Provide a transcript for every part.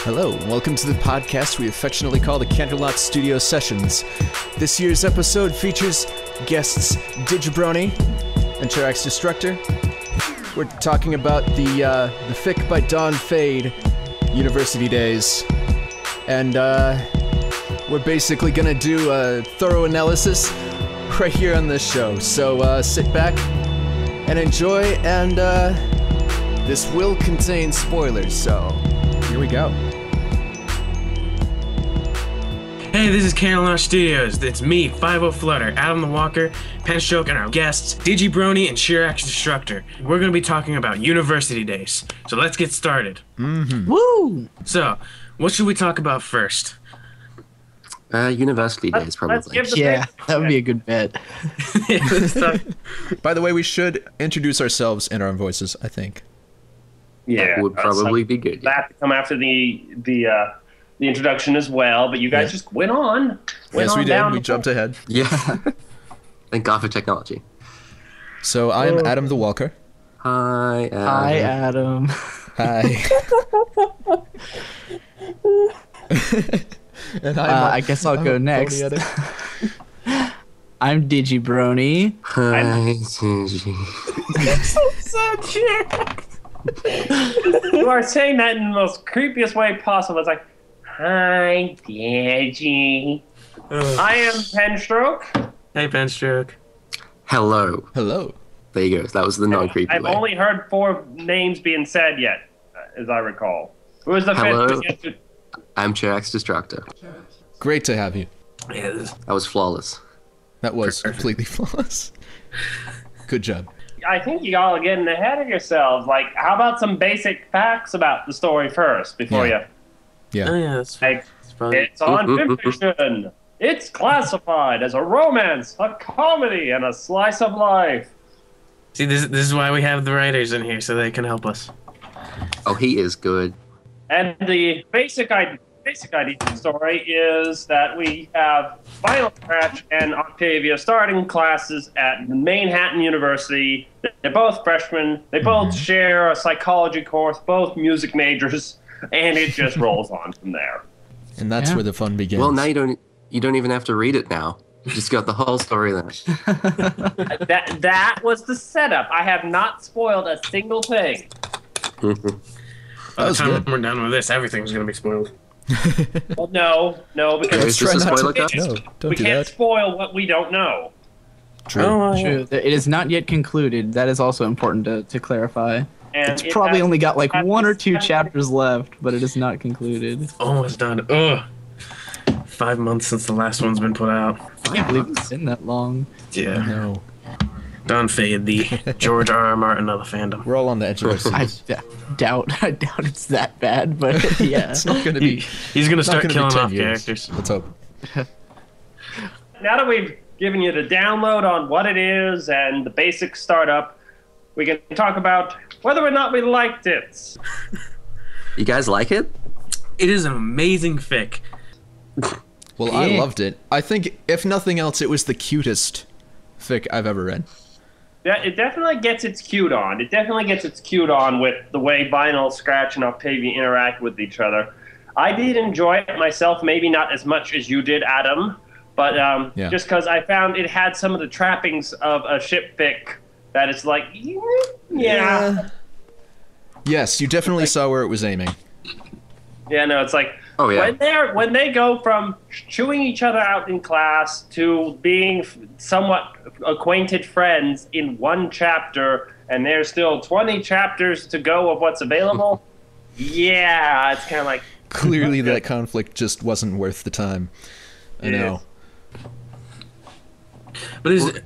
Hello, and welcome to the podcast we affectionately call the Canterlot Studio Sessions. This year's episode features guests Digibrony and Cherax Destructor. We're talking about the fic by DawnFade, University Days. And we're basically gonna do a thorough analysis right here on this show. So sit back and enjoy, and this will contain spoilers, so here we go. Hey, this is Canterlot Studios. It's me, FiveOFlutter, Adam the Walker, Penstroke, and our guests, Digibrony and Cherax Destructor. We're going to be talking about University Days. So let's get started. Woo! So, what should we talk about first? University Days, probably. Yeah, that would be a good bet. By the way, we should introduce ourselves in our own voices, I think. Yeah, that would probably be good. That to come after the introduction as well, but you guys just went on. Yes, we did. We jumped ahead. Yeah. Thank God for technology. So I am Adam the Walker. Hi, Adam. Hi, Adam. Hi. And I guess I'll go next. I'm Digibrony. Hi, Digi. So cute. You are saying that in the most creepiest way possible. It's like, hi, Digi. I am Penstroke. Hey, Penstroke. Hello. Hello. There you go. That was the non-creepy I've way. only heard 4 names being said yet, as I recall. Who was the Hello. 5th? I'm Cherax Destructor. Great to have you. Yeah, That was flawless. That was completely flawless. Good job. I think you all are getting ahead of yourselves. Like, how about some basic facts about the story first before Yeah. you... Oh, yeah, that's Like, probably... it's on fiction. It's classified as a romance, a comedy, and a slice of life. See, this is why we have the writers in here, so they can help us. Oh, he is good. And the basic idea of the story is that we have Final Scratch and Octavia starting classes at Manhattan University. They're both freshmen. They both share a psychology course, both music majors, and it just rolls on from there. And that's where the fun begins. Well, now you don't even have to read it now. You just got the whole story then. That was the setup. I have not spoiled a single thing. By the was time good. we're done with this, everything's going to be spoiled. Well, no, because Is this a spoiler cast? No, don't we do can't that. spoil what we don't know. True. True. It is not yet concluded. That is also important to clarify. And It's it probably has- only got like has 1 or this 2 kind of- chapters left, but it is not concluded. Almost done. Ugh. 5 months since the last one's been put out. I can't believe it's been that long. Yeah. No. DawnFade, the George R. R. Martin of the fandom. We're all on the edge of our I seats. doubt it's that bad, but yeah. It's not going to be... He's going to not start gonna be killing 10 off years. characters. Let's hope. Now that we've given you the download on what it is and the basic startup, we can talk about whether or not we liked it. You guys like it? It is an amazing fic. Well, I loved it. I think, if nothing else, it was the cutest fic I've ever read. Yeah, it definitely gets its cued on. It definitely gets its cued on with the way Vinyl, Scratch, and Octavia interact with each other. I did enjoy it myself, maybe not as much as you did, Adam, but just because I found it had some of the trappings of a ship fic that it's like, yeah. Yes, you definitely saw where it was aiming. Yeah, no, it's like, Oh, yeah. when they go from chewing each other out in class to being somewhat acquainted friends in 1 chapter, and there's still 20 chapters to go of what's available, yeah, it's kind of like... Clearly that conflict just wasn't worth the time. I know. But is it...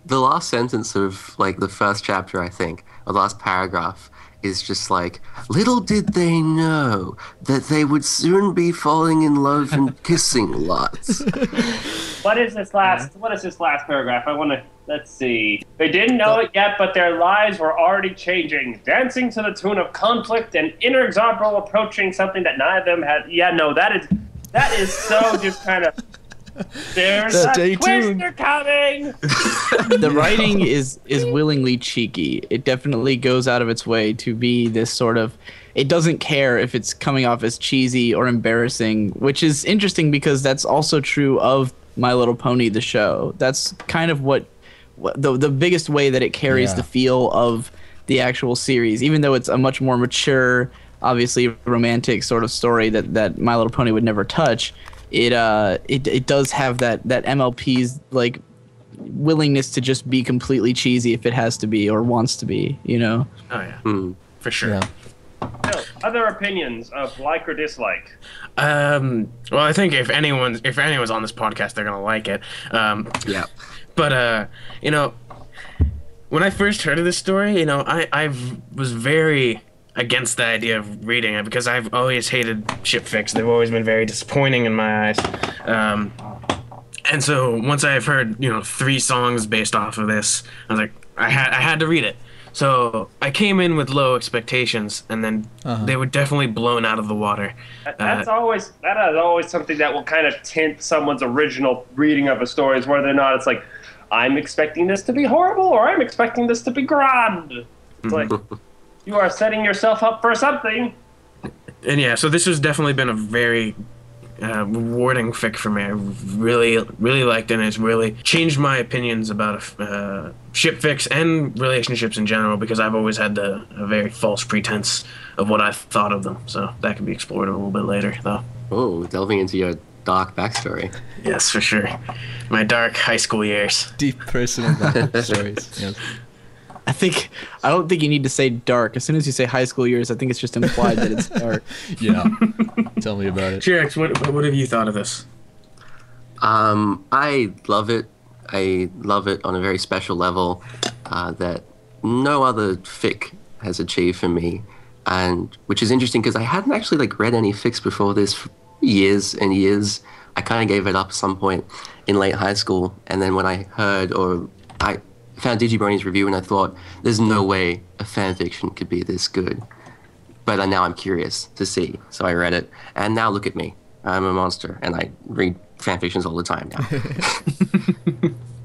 The last sentence of, like, the first chapter, I think, or the last paragraph, is just like, little did they know that they would soon be falling in love and kissing lots. What is this last paragraph? I want to... Let's see. They didn't know it yet, but their lives were already changing, dancing to the tune of conflict and inexorable approaching something that neither of them had... Yeah, no, that is so just kind of... There's Stay a tuned. twister coming. The writing is willingly cheeky. It definitely goes out of its way to be this sort of. It doesn't care if it's coming off as cheesy or embarrassing, which is interesting because that's also true of My Little Pony, the show. That's kind of what the biggest way that it carries the feel of the actual series, even though it's a much more mature, obviously romantic sort of story that My Little Pony would never touch. It does have that MLP's like willingness to just be completely cheesy if it has to be or wants to be, you know. Oh yeah, for sure. Yeah. So, other opinions of like or dislike? Well, I think if anyone's on this podcast, they're gonna like it. Yeah. But you know, when I first heard of this story, you know, I was very against the idea of reading it because I've always hated ship fics. They've always been very disappointing in my eyes. And so once I've heard, you know, 3 songs based off of this, I was like, I had to read it. So I came in with low expectations, and then they were definitely blown out of the water. That is always something that will kind of tint someone's original reading of a story, is whether or not it's like, I'm expecting this to be horrible, or I'm expecting this to be grand. It's like, you are setting yourself up for something. And yeah, so this has definitely been a very rewarding fic for me. I really liked it, and it's really changed my opinions about ship fics and relationships in general, because I've always had a very false pretense of what I thought of them. So that can be explored a little bit later, though. Oh, delving into your dark backstory. Yes, for sure. My dark high school years. Deep personal stories. Yes. I don't think you need to say dark. As soon as you say high school years, I think it's just implied that it's dark. Yeah. Tell me about it. Cherax, what have you thought of this? I love it. I love it on a very special level that no other fic has achieved for me, and which is interesting because I hadn't actually like read any fics before this for years and years. I kind of gave it up at some point in late high school, and then when I found Digibrony's review and I thought, there's no way a fan fiction could be this good. But now I'm curious to see. So I read it, and now look at me. I'm a monster, and I read fan fictions all the time now.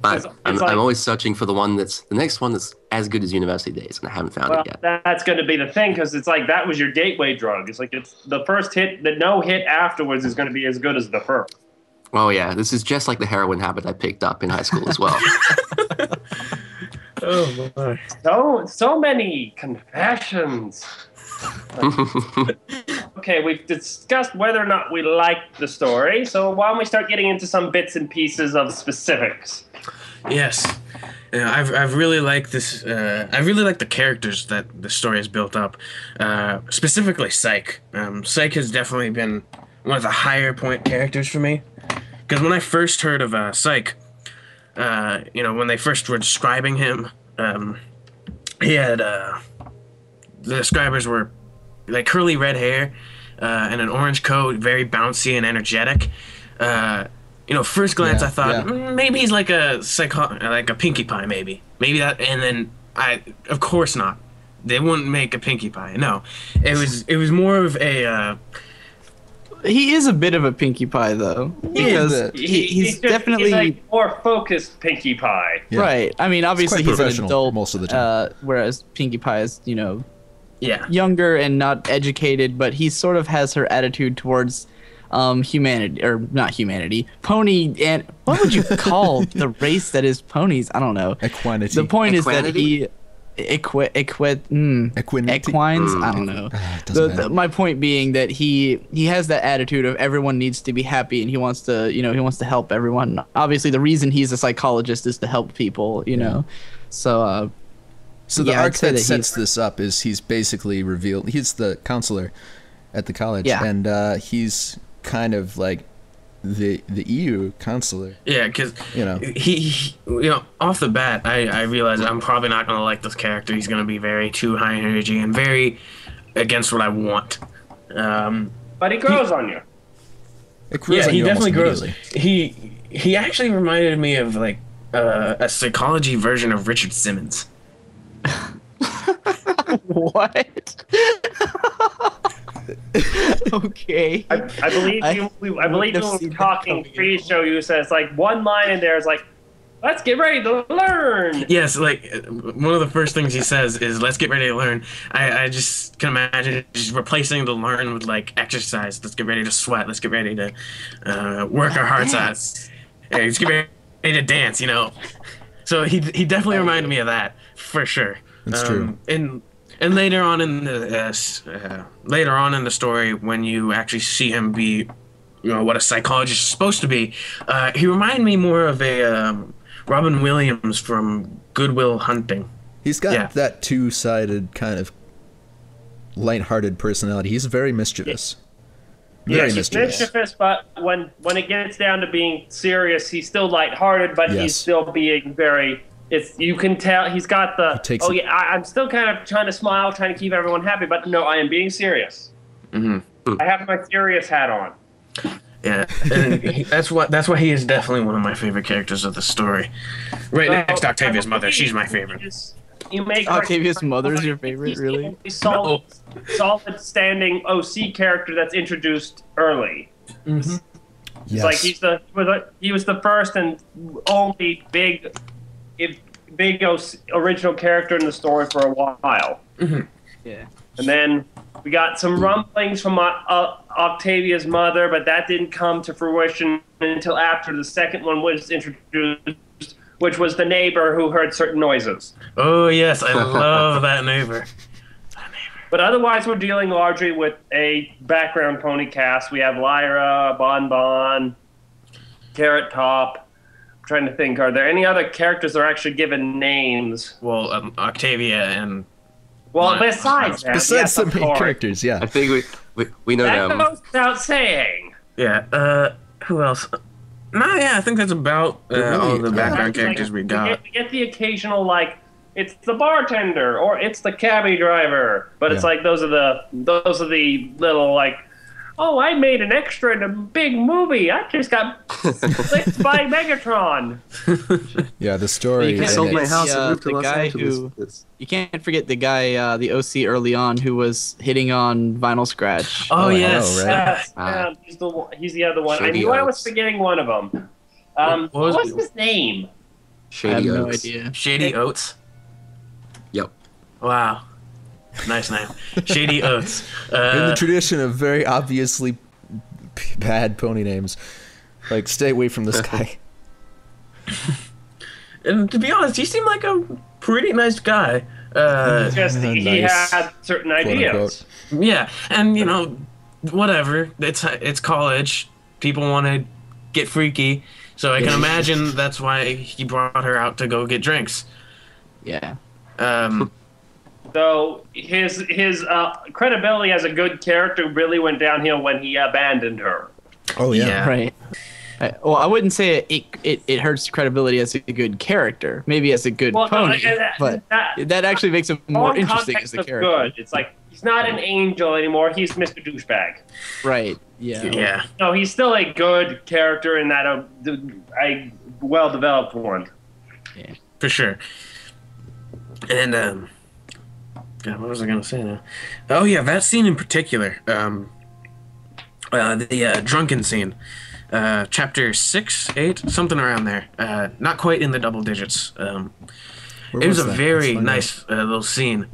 But I'm always searching for the next one that's as good as University Days, and I haven't found it yet. That's going to be the thing, because it's like that was your gateway drug. It's like it's the first hit, the no hit afterwards is going to be as good as the first. Oh yeah, this is just like the heroin habit I picked up in high school as well. Oh my. So many confessions. Okay, we've discussed whether or not we like the story, so why don't we start getting into some bits and pieces of specifics? Yes. I've really liked this. I really like the characters that the story has built up. Specifically, Psyche. Psyche has definitely been one of the higher point characters for me. Because when I first heard of Psyche, when they first were describing him, he had the describers were like curly red hair and an orange coat, very bouncy and energetic. First glance I thought maybe he's like a Pinkie Pie, maybe that, and then of course not. They wouldn't make a Pinkie Pie. No, it was more of a. He is a bit of a Pinkie Pie, though, because he's definitely like more focused Pinkie Pie. Yeah. Right. I mean, obviously he's an adult most of the time, whereas Pinkie Pie is, younger and not educated, but he sort of has her attitude towards humanity, or not humanity, pony, and what would you call the race that is ponies? I don't know. Equinity. The point is that he. Equines? I don't know. My point being that he has that attitude of everyone needs to be happy, and he wants to help everyone. Obviously, the reason he's a psychologist is to help people, know. So the arc that sets this up is he's basically revealed he's the counselor at the college, and he's kind of like the EU counselor. Yeah, because he off the bat, I realized I'm probably not going to like this character. He's going to be very too high energy and very against what I want. But he grows on you. He definitely grows. He actually reminded me of like a psychology version of Richard Simmons. What? Okay. I believe you were talking pre-show. You said it's like one line in there is like, "Let's get ready to learn." Yes, like one of the first things he says is, "Let's get ready to learn." I just can imagine just replacing the learn with like exercise. Let's get ready to sweat. Let's get ready to work our hearts out. Hey, let's get ready to dance. So he definitely reminded me of that for sure. That's true. And later on in the story, when you actually see him be, what a psychologist is supposed to be, he reminded me more of a Robin Williams from Good Will Hunting. He's got that two-sided kind of lighthearted personality. He's very mischievous. Very mischievous. He's mischievous, but when it gets down to being serious, he's still lighthearted, but he's still being very... you can tell he's got the, I'm still kind of trying to smile, trying to keep everyone happy, but no, I am being serious. Mm-hmm. I have my serious hat on. Yeah, and that's why he is definitely one of my favorite characters of the story. Right next to Octavia's mother, she's my favorite. Octavia's mother is your favorite, really? Solid standing OC character that's introduced early. Mm-hmm. It's like he was the first and only big original character in the story for a while. Mm-hmm. Yeah. And then we got some rumblings from Octavia's mother, but that didn't come to fruition until after the second one was introduced, which was the neighbor who heard certain noises. Oh, yes, I love that neighbor. But otherwise, we're dealing largely with a background pony cast. We have Lyra, Bon Bon, Carrot Top. Trying to think, are there any other characters that are actually given names? Well, Octavia and... Well, besides the main characters, yeah. I think we know them. That goes without saying. Yeah, who else? No, yeah, I think that's about all the background characters we got. We get the occasional, like, it's the bartender, or it's the cabbie driver. But it's like, those are the little, like, oh, I made an extra in a big movie. I just got flicked by Megatron. Yeah, the story. You sold my house and moved to Los Angeles. You can't forget the guy, the OC early on, who was hitting on Vinyl Scratch. Oh, yes. Right? He's the other one. I knew I was forgetting one of them. What was his name? Shady I have Oats. no idea. Shady Oats? Yep. Wow. Nice name. Shady Oats. In the tradition of very obviously bad pony names. Like, stay away from this guy. And to be honest, he seemed like a pretty nice guy. He had certain ideas. Yeah, and whatever. It's college. People want to get freaky, so I can imagine that's why he brought her out to go get drinks. Yeah. So his credibility as a good character really went downhill when he abandoned her. Oh yeah. Right. Well, I wouldn't say it hurts credibility as a good character. Maybe as a good pony, but that actually makes him more interesting as a character. Good. It's like he's not an angel anymore. He's Mr. Douchebag. Right. Yeah. Yeah. No, he's still a good character in that a well-developed one. Yeah. For sure. And God, what was I gonna say now? Oh yeah, that scene in particular. The drunken scene. Chapter 6, 8, something around there. Not quite in the double digits. It was a very nice little scene.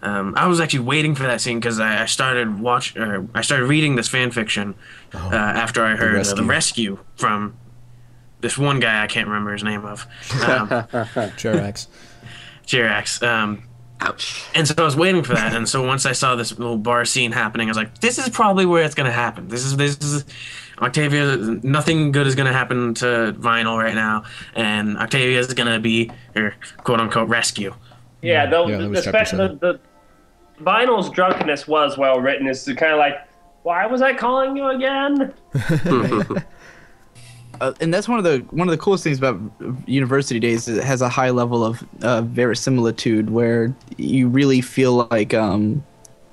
I was actually waiting for that scene because I started reading this fan fiction after I heard the rescue from this one guy I can't remember his name of. Cherax. Cherax. Ouch. And so I was waiting for that, and so once I saw this little bar scene happening, I was like, "This is probably where it's gonna happen. This is Octavia. Nothing good is gonna happen to Vinyl right now, and Octavia is gonna be her quote unquote rescue." Yeah, the Vinyl's drunkenness was well written. It's kind of like, why was I calling you again? And that's one of the coolest things about University Days. Is it has a high level of verisimilitude, where you really feel like all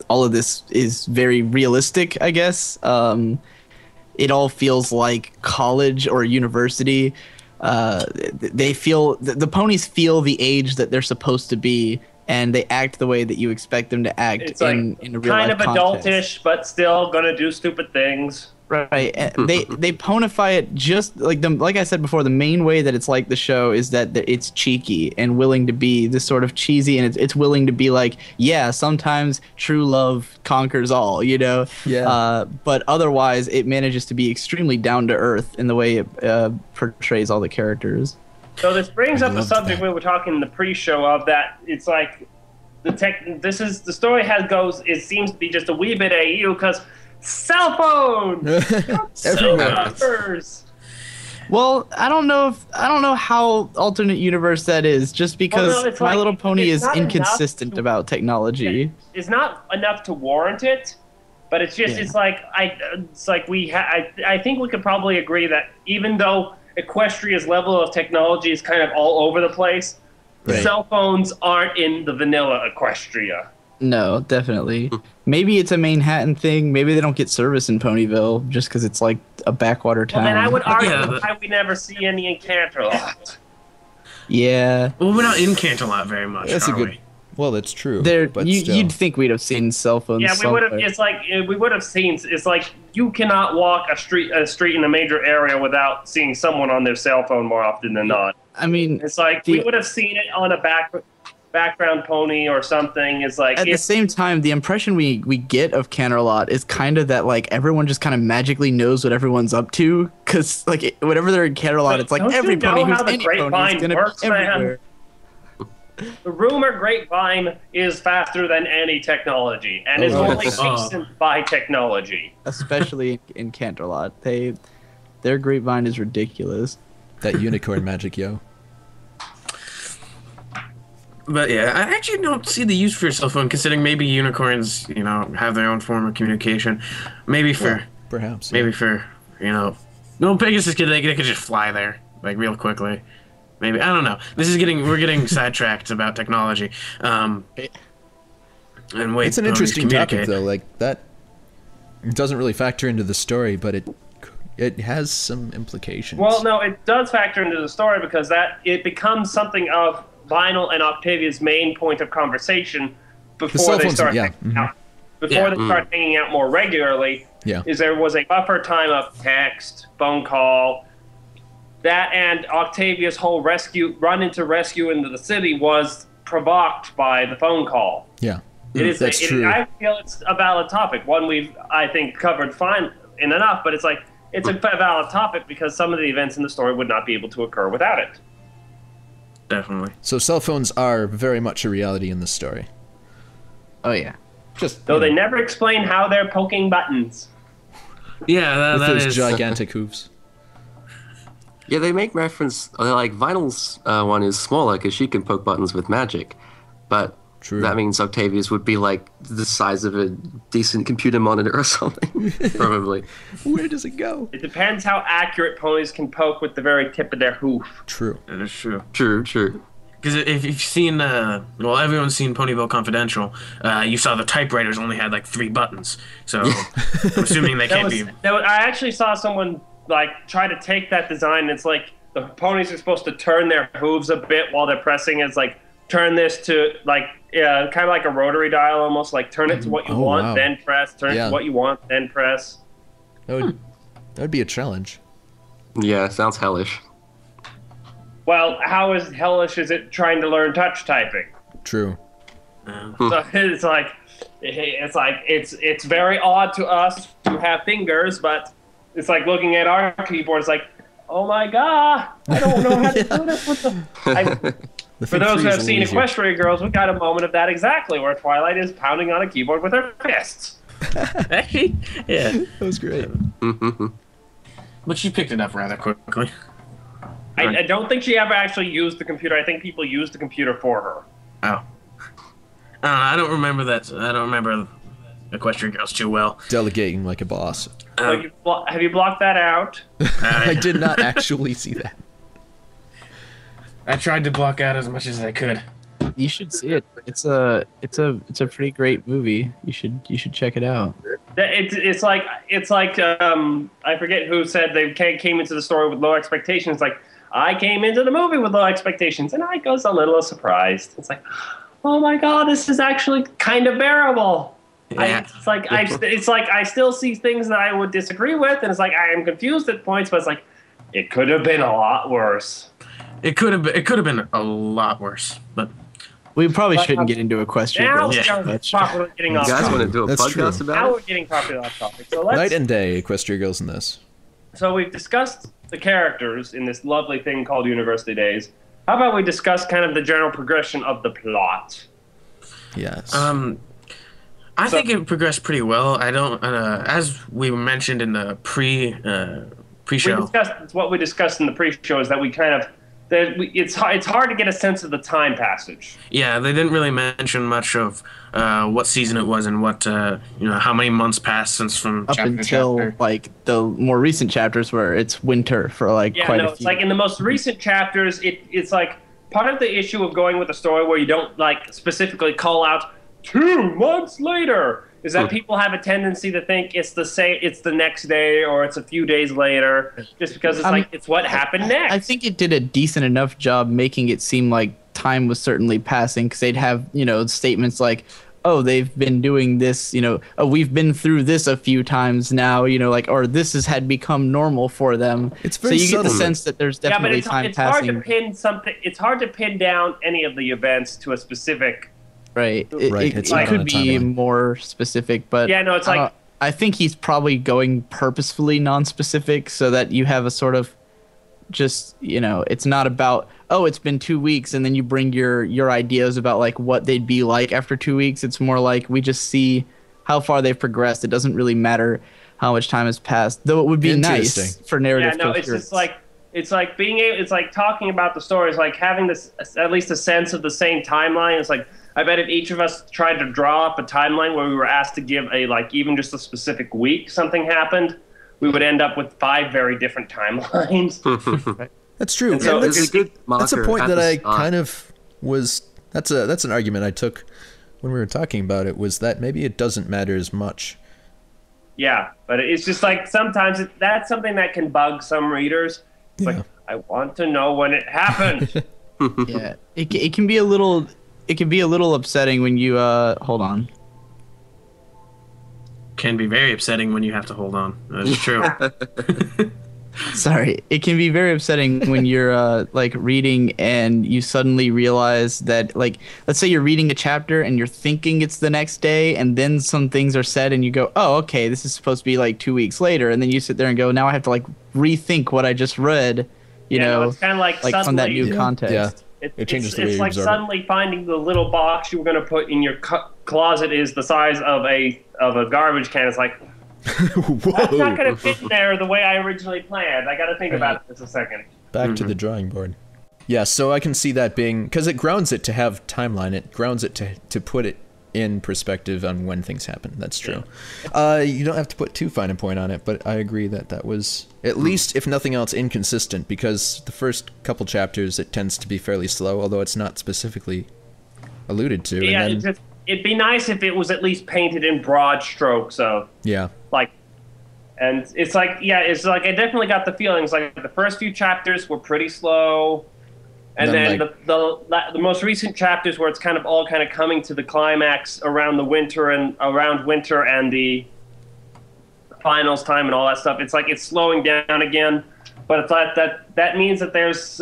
of this is very realistic. I guess it all feels like college or university. They feel the ponies feel the age that they're supposed to be and they act the way that you expect them to act It's like in a real kind life of context. adultish, but still gonna do stupid things. Right. And they ponify it just like I said before. The main way that it's like the show is that it's cheeky and willing to be this sort of cheesy, and it's willing to be like, yeah, sometimes true love conquers all, you know. Yeah. But otherwise, it manages to be extremely down to earth in the way it portrays all the characters. So this brings up a loved subject that. we were talking in the pre-show of that. It's like the story it seems to be just a wee bit AU because cell phones, Everywhere. numbers. Well, I don't know how alternate universe that is, just because it's My like- Little Pony it's is not enough inconsistent to- about technology. It's not enough to warrant it, but it's just I think we could probably agree that even though Equestria's level of technology is kind of all over the place, Right. cell phones aren't in the vanilla Equestria. No, definitely. Maybe it's a Manhattan thing. Maybe they don't get service in Ponyville just because it's like a backwater Well, town. then I would argue Yeah, why we never see any in Canterlot. Yeah, Well, we're not in Canterlot very much, That's a are good. we? Well, that's true. there. Still. You'd think we'd have seen cell phones. Yeah, we would have. somewhere. It's like we would have seen. It's like you cannot walk a street in a major area without seeing someone on their cell phone more often than not. I mean, It's like we would have seen it on a background pony or something. It's like at the same time, the impression we get of Canterlot is kind of that like everyone just kind of magically knows what everyone's up to, because like whenever they're in Canterlot, it's like Don't you every know pony how who's the any pony grapevine is gonna works, be man? everywhere. the rumor grapevine is faster than any technology and is Oh, only that's- hastened by technology. Especially in Canterlot, their grapevine is ridiculous. That unicorn magic, yo. But yeah, I actually don't see the use for your cell phone, considering maybe unicorns, have their own form of communication. Maybe for, Perhaps. no, Pegasus they could just fly there like real quickly. Maybe, I don't know. We're getting sidetracked about technology. And wait, It's an ponies interesting topic, communicate. though. Like that doesn't really factor into the story, but it has some implications. Well, no, it does factor into the story because it becomes something of Vinyl and Octavia's main point of conversation before cell they phones, start yeah, hanging out. Before Yeah. they start hanging out more regularly, Yeah. is there was a buffer time of text, phone call. That and Octavia's whole run into the city was provoked by the phone call. Yeah. It is. That's true. I feel it's a valid topic. One I think covered fine enough, but it's like it's a valid topic because some of the events in the story would not be able to occur without it. Definitely. So cell phones are very much a reality in this story. Oh yeah. Just Though they never explain how they're poking buttons. Yeah, with that those is. gigantic hooves. Yeah, they make reference, like Vinyl's one is smaller because she can poke buttons with magic, but True. that means Octavia's would be like the size of a decent computer monitor or something, probably. Where does it go? It depends how accurate ponies can poke with the very tip of their hoof. True. That is true. True. Because if you've seen, everyone's seen Ponyville Confidential, you saw the typewriters only had like 3 buttons. So I'm assuming they can't be. I actually saw someone try to take that design. And it's like the ponies are supposed to turn their hooves a bit while they're pressing. It's like turn this to kind of like a rotary dial, almost like turn it to what you Oh, want, wow. then press. Turn it Yeah. to what you want, then press. That would be a challenge. Yeah, sounds hellish. Well, how hellish is it trying to learn touch typing? True. So it's very odd to us to have fingers, but it's like looking at our keyboard. It's like, oh my god, I don't know how to do this with For those who have seen Equestria Girls, we got a moment of that exactly, where Twilight is pounding on a keyboard with her fists. Actually, yeah. That was great. But she picked it up rather quickly. I don't think she ever actually used the computer. I think people used the computer for her. Oh. I don't remember that. I don't remember Equestrian Girls too well. Delegating like a boss. Have you blocked that out? I did not actually see that. I tried to block out as much as I could. You should see it. It's a pretty great movie. You should check it out. It's like I forget who said they came into the story with low expectations. Like I came into the movie with low expectations, and I was a little surprised. It's like, oh my god, this is actually kind of bearable. Yeah. It's like I still see things that I would disagree with, and it's like I am confused at points, but it's like it could have been a lot worse. It could have been a lot worse, but We probably shouldn't get into Equestria Now Girls we're too much. properly getting You off guys topic. want to do a That's podcast true. Now about we're it? getting properly off topic. So let's. Night and day, Equestria Girls in this. So we've discussed the characters in this lovely thing called University Days. How about we discuss kind of the general progression of the plot? Yes. I think it progressed pretty well. I don't, as we mentioned in the pre-show. What we discussed in the pre-show is that we kind of it's hard to get a sense of the time passage. Yeah, they didn't really mention much of what season it was and what how many months passed since from Up chapter to until chapter. like the more recent chapters where it's winter for like Yeah, quite no, a it's few. like in the most recent chapters, it's like part of the issue of going with a story where you don't like specifically call out 2 months later is that people have a tendency to think it's the next day or it's a few days later, just because it's it's what happened next. I think it did a decent enough job making it seem like time was certainly passing, because they'd have statements like, oh, they've been doing this, oh, we've been through this a few times now, or had become normal for them. It's very so you get the subtle. sense that there's yeah, but definitely it's time hard passing. to pin something. It's hard to pin down any of the events to a specific. Right. Right, It it's not could on a be timeline. more specific, but Yeah, no, it's like I think he's probably going purposefully non-specific so that you have a sort of just, it's not about, oh, it's been 2 weeks and then you bring your ideas about like what they'd be like after 2 weeks. It's more like we just see how far they've progressed. It doesn't really matter how much time has passed, though it would be nice Interesting. for narrative yeah, no, it's coherence. just like it's like talking about the stories, like having this at least a sense of the same timeline. It's like I bet if each of us tried to draw up a timeline where we were asked to give even just a specific week something happened, we would end up with 5 very different timelines. That's true. And so And it's a good that's a marker point at that the I start. kind of was. That's an argument I took when we were talking about it. Was that maybe it doesn't matter as much. Yeah, but it's just like sometimes that's something that can bug some readers. It's Yeah. like, I want to know when it happened. Yeah, it can be a little upsetting when you hold on. Can be very upsetting when you have to hold on. That's true. Sorry, it can be very upsetting when you're reading and you suddenly realize that, like, let's say you're reading a chapter and you're thinking it's the next day, and then some things are said and you go, oh, okay, this is supposed to be like 2 weeks later, and then you sit there and go, now I have to like rethink what I just read, you know, it's kind of like like from that suddenly- new context. Yeah. It changes the way it's you like observe it. suddenly finding the little box you were going to put in your closet is the size of a garbage can. It's like, that's not going to fit in there the way I originally planned. I got to think about it just a second. Back to the drawing board. Yeah, so I can see that being, because it grounds it to have timeline. It grounds it to put it in perspective on when things happen. That's true. You don't have to put too fine a point on it, but I agree that was, at least, if nothing else, inconsistent, because the first couple chapters, it tends to be fairly slow, although it's not specifically alluded to. Yeah, and then, it'd be nice if it was at least painted in broad strokes of, yeah. like, and it's like I definitely got the feelings like the first few chapters were pretty slow, and Then, then the most recent chapters where it's kind of all kind of coming to the climax around winter and the finals time and all that stuff. It's like it's slowing down again, but it's like that means that there's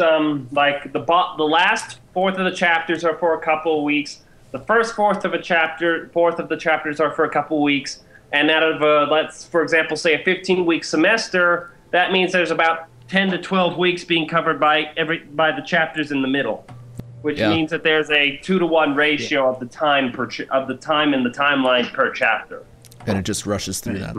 like the last fourth of the chapters are for a couple of weeks. The first fourth of the chapters are for a couple of weeks. And out of, let's, for example, say a 15-week semester, that means there's about 10 to 12 weeks being covered by the chapters in the middle, which means that there's a 2-to-1 ratio of the time of the time in the timeline per chapter. And it just rushes through that.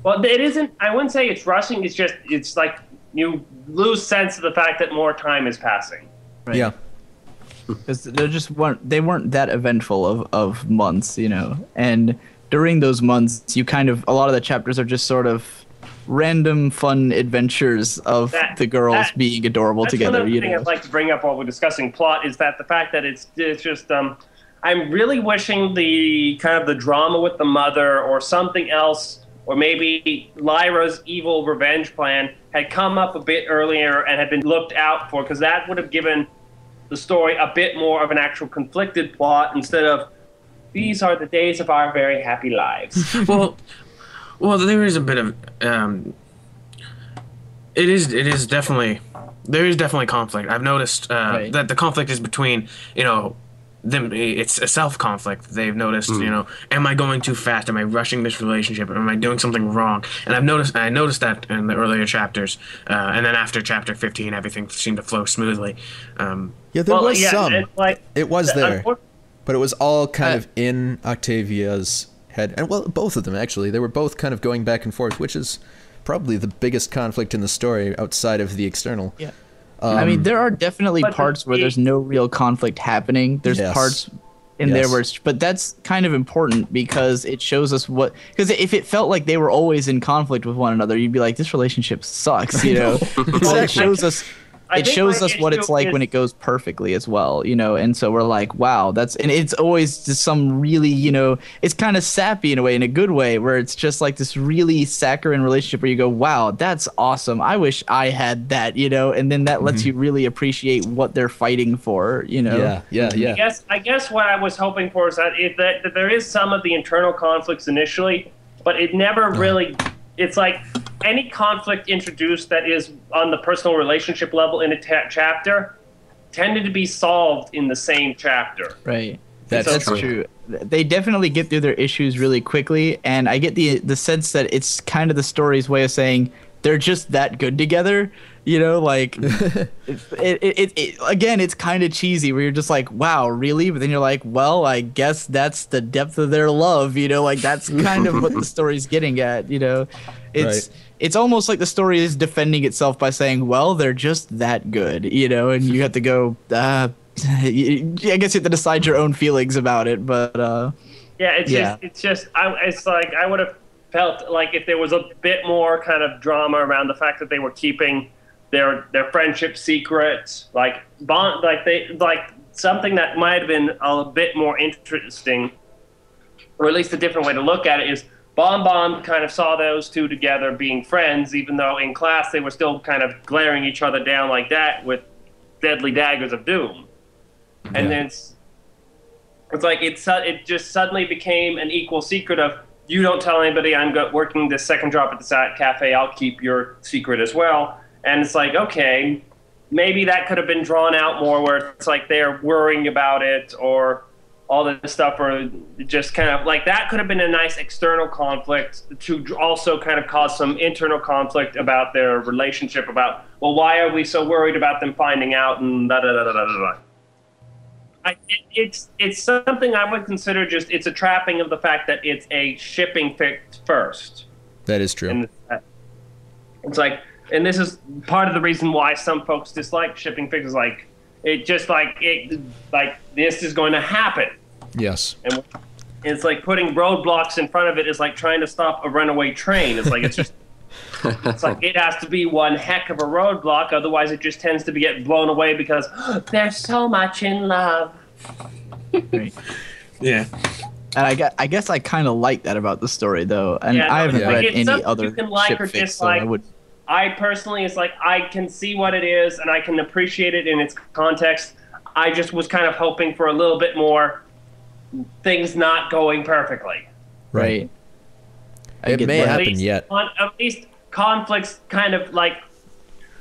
Well, it isn't. I wouldn't say it's rushing. It's like you lose sense of the fact that more time is passing. Right. Yeah. Because they weren't that eventful of months, you know, and during those months, a lot of the chapters are just sort of random fun adventures of the girls being adorable together. That's one thing I'd like to bring up while we're discussing plot is that the fact that it's just I'm really wishing the kind of the drama with the mother or something else, or maybe Lyra's evil revenge plan had come up a bit earlier and had been looked out for, because that would have given the story a bit more of an actual conflicted plot instead of these are the days of our very happy lives. Well, there is a bit of it is definitely there is definitely conflict. I've noticed that the conflict is between them. It's a self-conflict. They've noticed, am I going too fast? Am I rushing this relationship? Am I doing something wrong? And I noticed that in the earlier chapters, and then after chapter 15, everything seemed to flow smoothly. There was some. It was there, but it was all kind of in Octavia's head, and both of them actually. They were both kind of going back and forth, which is probably the biggest conflict in the story outside of the external. Yeah. I mean, there are definitely parts where there's no real conflict happening. There's parts in there where but that's kind of important because it shows us because if it felt like they were always in conflict with one another, you'd be like, this relationship sucks, Exactly. It shows us what it's like when it goes perfectly as well, and so we're like, wow, and it's always just some really, it's kind of sappy in a way, in a good way, where it's just like this really saccharine relationship where you go, wow, that's awesome. I wish I had that, and then that lets you really appreciate what they're fighting for, Yeah. I guess what I was hoping for is that that there is some of the internal conflicts initially, but it never really, it's like, any conflict introduced that is on the personal relationship level in a chapter tended to be solved in the same chapter. Right. That's true. They definitely get through their issues really quickly, and I get the sense that it's kind of the story's way of saying they're just that good together. Again, it's kind of cheesy where you're just like, wow, really? But then you're like, well, I guess that's the depth of their love, that's kind of what the story's getting at, It's almost like the story is defending itself by saying, well, they're just that good, and you have to go, I guess you have to decide your own feelings about it, but it's like I would have felt like if there was a bit more kind of drama around the fact that they were keeping their friendship secret, something that might have been a bit more interesting, or at least a different way to look at it is Bon kind of saw those two together being friends, even though in class they were still kind of glaring each other down like that with deadly daggers of doom. Yeah. And then it's like it just suddenly became an equal secret of, you don't tell anybody I'm working this second job at the cafe, I'll keep your secret as well. And it's like, okay, maybe that could have been drawn out more where it's like they're worrying about it or all this stuff, or just kind of like that could have been a nice external conflict to also kind of cause some internal conflict about their relationship, about, well, why are we so worried about them finding out and da-da-da-da-da-da. It's something I would consider it's a trapping of the fact that it's a shipping fic first. That is true. And it's like, and this is part of the reason why some folks dislike shipping fics, is like, this is going to happen. Yes. And it's like putting roadblocks in front of it is like trying to stop a runaway train. It's like, it's like it has to be one heck of a roadblock, otherwise it just tends to get blown away because they're so much in love. Right. Yeah. And I guess I kind of like that about the story, though. And I haven't read any other you can like ship or fics, dislike. so I personally, it's like I can see what it is and I can appreciate it in its context. I just was kind of hoping for a little bit more things not going perfectly. Right. It may happen yet. At least conflicts kind of like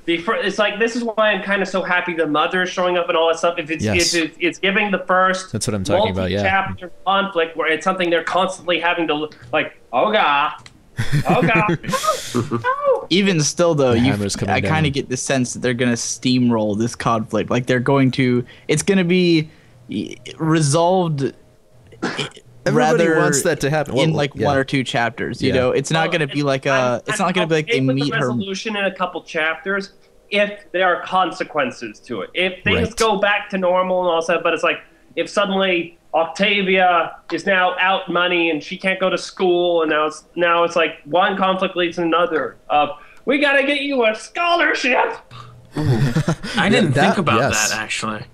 it's like, this is why I'm kind of so happy the mother is showing up and all that stuff. If it's giving the first that's what I'm talking about, chapter conflict where it's something they're constantly having to like, oh god. Oh god. Even still though, I kind of get the sense that they're going to steamroll this conflict. Like it's going to be resolved Everybody wants that to happen in one or two chapters. You know, it's not going to be like it's not going to be like they meet her resolution in a couple chapters if there are consequences to it. If things go back to normal and all that, but it's like if suddenly Octavia is now out money and she can't go to school, and now it's like one conflict leads to another. We got to get you a scholarship. I didn't think about that actually,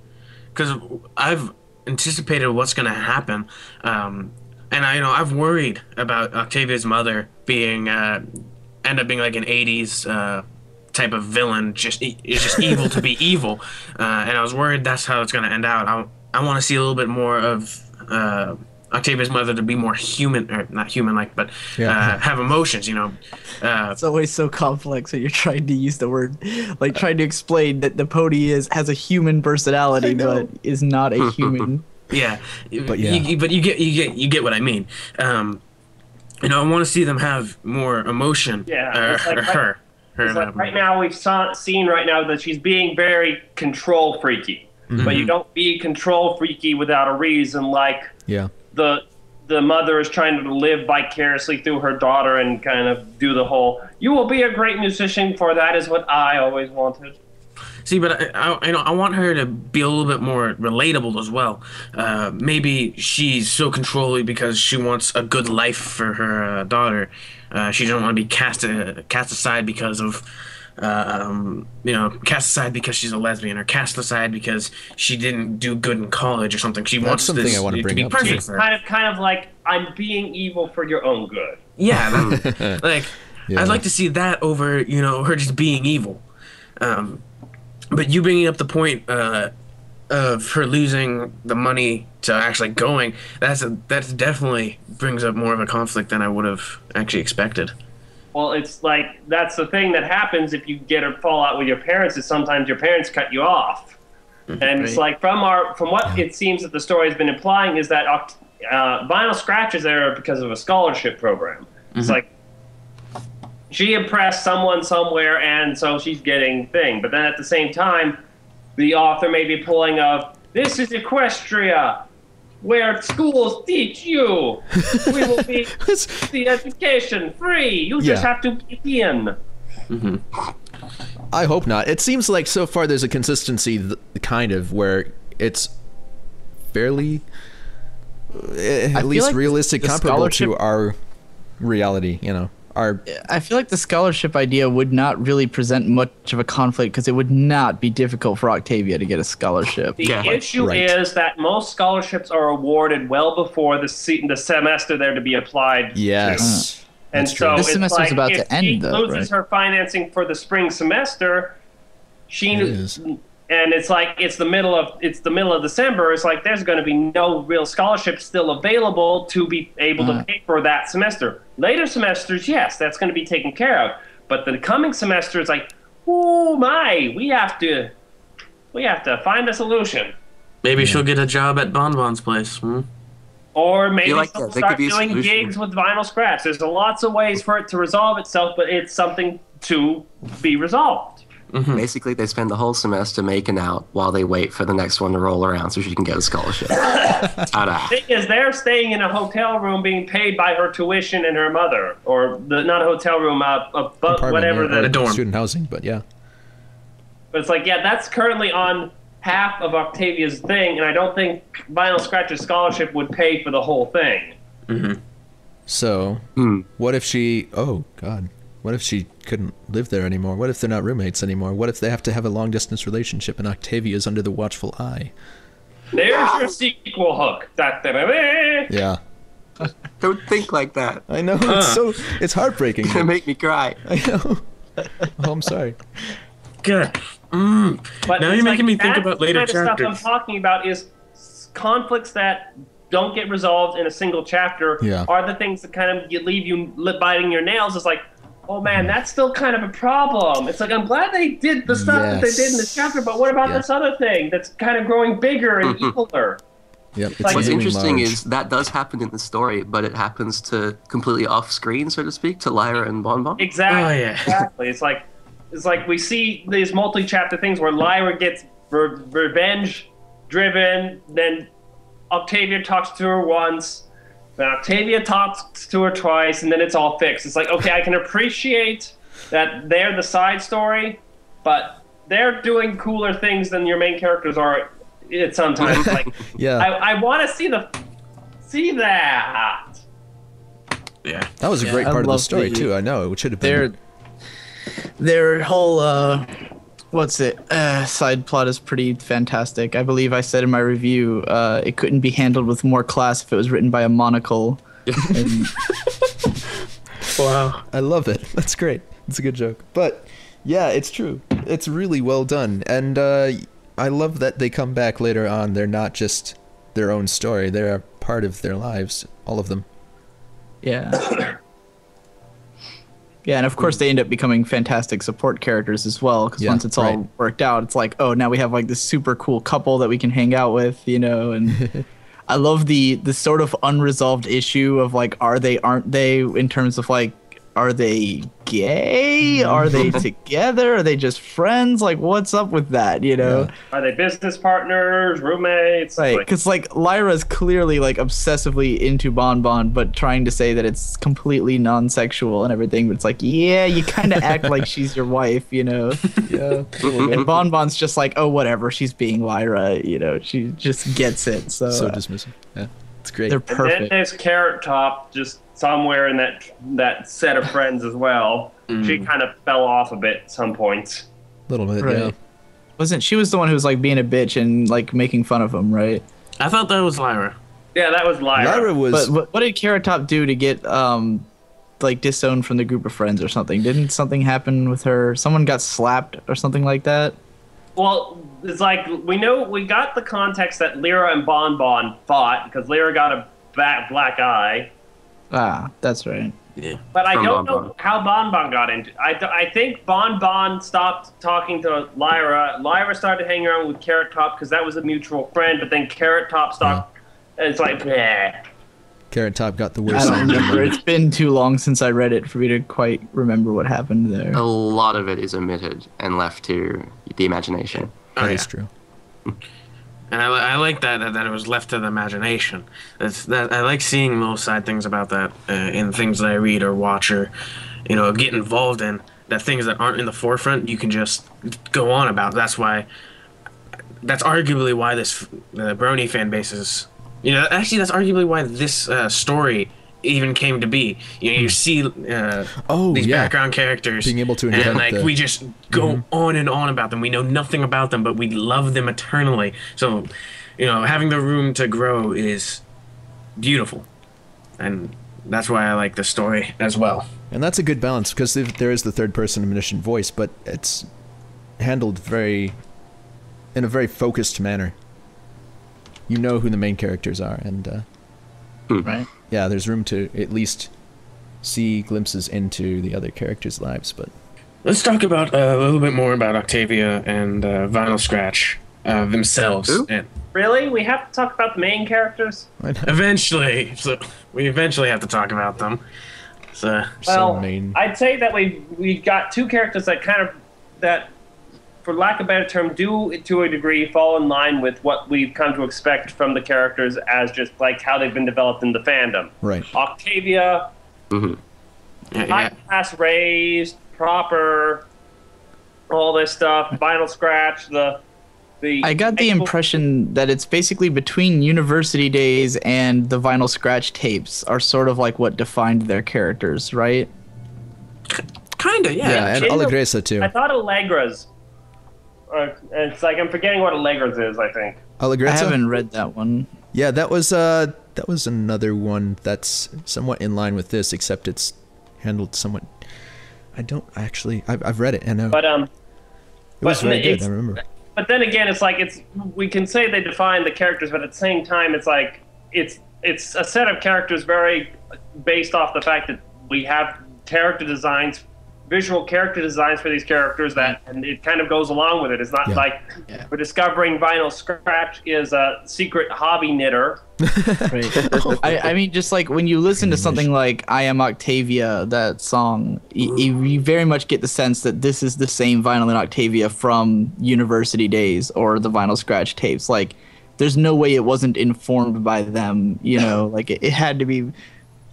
because I've anticipated what's going to happen, and I've worried about Octavia's mother being end up being like an 80s type of villain, is just evil to be evil, and I was worried that's how it's going to end out. I want to see a little bit more of Octavia's mother to be more human, or not human-like, but have emotions. It's always so complex when you're trying to use the word, like trying to explain that the pony has a human personality, but is not a human. Yeah, but you get what I mean. I want to see them have more emotion. Yeah, her. Right now we've seen that she's being very control freaky, but you don't be control freaky without a reason. Like the mother is trying to live vicariously through her daughter and kind of do the whole "you will be a great musician," for that is what I always wanted. See, but I want her to be a little bit more relatable as well. Maybe she's so controlling because she wants a good life for her daughter. She doesn't want to be cast aside because of, cast aside because she's a lesbian, or cast aside because she didn't do good in college or something. She wants something this I want to bring be up perfect too. for her. Kind of like, I'm being evil for your own good. Yeah, I'd like to see that over her just being evil. But you bringing up the point of her losing the money to actually going, that's definitely brings up more of a conflict than I would have actually expected. Well, it's like, that's the thing that happens if you get a fallout with your parents, is sometimes your parents cut you off. And it's like, from what it seems that the story has been implying, is that Vinyl Scratch is there because of a scholarship program. It's like, she impressed someone somewhere, and so she's getting thing. But then at the same time, the author may be pulling this is Equestria, where schools teach you. We will be the education free. You just have to be in. I hope not. It seems like so far there's a consistency, kind of, where it's fairly, at least like realistic, comparable to our reality, I feel like the scholarship idea would not really present much of a conflict, because it would not be difficult for Octavia to get a scholarship. The issue is that most scholarships are awarded well before the semester they're to be applied to. And so this semester's about to end, though, if she loses her financing for the spring semester, and it's like it's the middle of December. It's like there's going to be no real scholarships still available to be able to pay for that semester. Later semesters, yes, that's going to be taken care of. But the coming semester is like, oh my, we have to find a solution. Maybe she'll get a job at Bonbon's place. Or maybe she'll start doing gigs with Vinyl Scratch. There's lots of ways for it to resolve itself, but it's something to be resolved. Basically, they spend the whole semester making out while they wait for the next one to roll around so she can get a scholarship. Ta-da. The thing is, they're staying in a hotel room being paid by her tuition and her mother. Or, not a hotel room, whatever. A dorm. Student housing, but yeah. But it's like, that's currently on half of Octavia's thing, and I don't think Vinyl Scratch's scholarship would pay for the whole thing. So, what if she... Oh, God. What if she couldn't live there anymore? What if they're not roommates anymore? What if they have to have a long-distance relationship and Octavia's under the watchful eye? There's your sequel hook. Yeah. Don't think like that. I know. It's heartbreaking. It's gonna make me cry. I know. Oh, I'm sorry. Good. But now you're making me think about later chapters. The kind of stuff I'm talking about is conflicts that don't get resolved in a single chapter are the things that kind of leave you biting your nails. It's like, oh man, that's still kind of a problem. It's like, I'm glad they did the stuff that they did in this chapter, but what about this other thing that's kind of growing bigger and eviler? Yep. What's interesting is that does happen in the story, but it happens to completely off screen, so to speak, to Lyra and Bonbon. Exactly. Exactly. It's like we see these multi-chapter things where Lyra gets revenge driven, then Octavia talks to her once, then Octavia talks to her twice, and then it's all fixed. It's like, okay, I can appreciate that they're the side story, but they're doing cooler things than your main characters are. It's sometimes like, I want to see that. Yeah, that was a great part of the story too. I know it should have been. Their whole side plot is pretty fantastic. I believe I said in my review, it couldn't be handled with more class if it was written by a monocle. Wow, I love it. That's great. It's a good joke. But Yeah, it's true. It's really well done. And I love that they come back later on. They're not just their own story. They're a part of their lives, all of them. Yeah. Yeah, and of course they end up becoming fantastic support characters as well, because once it's all worked out, it's like, oh, now we have like this super cool couple that we can hang out with, you know, and I love the sort of unresolved issue of like, are they, aren't they, in terms of like, are they gay? Are they together? Are they just friends? Like, what's up with that, you know? Yeah. Are they business partners, roommates? Right, because like Lyra's clearly like obsessively into Bon Bon, but trying to say that it's completely non-sexual and everything. But it's like, yeah, you kind of act like she's your wife, you know? Yeah. And Bon Bon's just like, oh, whatever, she's being Lyra, you know? She just gets it. So dismissive. Yeah, it's great. They're perfect. And then there's Carrot Top, just somewhere in that set of friends as well. She kind of fell off a bit at some points. A little bit, yeah. She was the one who was like being a bitch and like making fun of him, right? I thought that was Lyra. Yeah, that was Lyra. Lyra was. But what did Carrot Top do to get like disowned from the group of friends or something? Didn't something happen with her? Someone got slapped or something like that? Well, it's like we got the context that Lyra and Bon Bon fought because Lyra got a black eye. Ah, that's right. Yeah. But I don't know how Bon Bon got into. I think Bon Bon stopped talking to Lyra. Lyra started hanging around with Carrot Top because that was a mutual friend. But then Carrot Top stopped. It's like, bleh. Carrot Top got the worst. I don't remember. It's been too long since I read it for me to quite remember what happened there. A lot of it is omitted and left to the imagination. That is true. And I like that it was left to the imagination. I like seeing little side things about that in things that I read or watch or, you know, get involved in. That things that aren't in the forefront you can just go on about. That's arguably why the Brony fan base is. You know, actually, that's arguably why this story even came to be. You know, you see these background characters, being able to and like we just go on and on about them. We know nothing about them, but we love them eternally. So, you know, having the room to grow is beautiful, and that's why I like the story as well. And that's a good balance because there is the third-person omniscient voice, but it's handled in a very focused manner. You know who the main characters are, and right. Yeah, there's room to at least see glimpses into the other characters' lives, but... Let's talk about a little bit more about Octavia and Vinyl Scratch themselves. Really? We have to talk about the main characters? Eventually. So we eventually have to talk about them. I'd say that we got two characters that for lack of a better term, do to a degree fall in line with what we've come to expect from the characters as just like how they've been developed in the fandom. Right. Octavia, high class raised, proper, all this stuff. Vinyl Scratch, I got the impression that it's basically between University Days and the Vinyl Scratch tapes are sort of like what defined their characters, right? Kinda, yeah. Yeah, and Allegresa too. I thought Allegra's. It's like I'm forgetting what Allegra's is. I think. Allegresa? I haven't read that one. Yeah, that was another one that's somewhat in line with this, except it's handled somewhat. I've read it and it was very good. I remember. But then again, it's like we can say they define the characters, but at the same time, it's like it's a set of characters very based off the fact that we have character designs. Visual character designs for these characters and it kind of goes along with it. It's not like we're discovering Vinyl Scratch is a secret hobby knitter. Right. I mean, just like when you listen to something like I Am Octavia, that song, you very much get the sense that this is the same Vinyl and Octavia from University Days or the Vinyl Scratch tapes. Like, there's no way it wasn't informed by them, you know, like it had to be.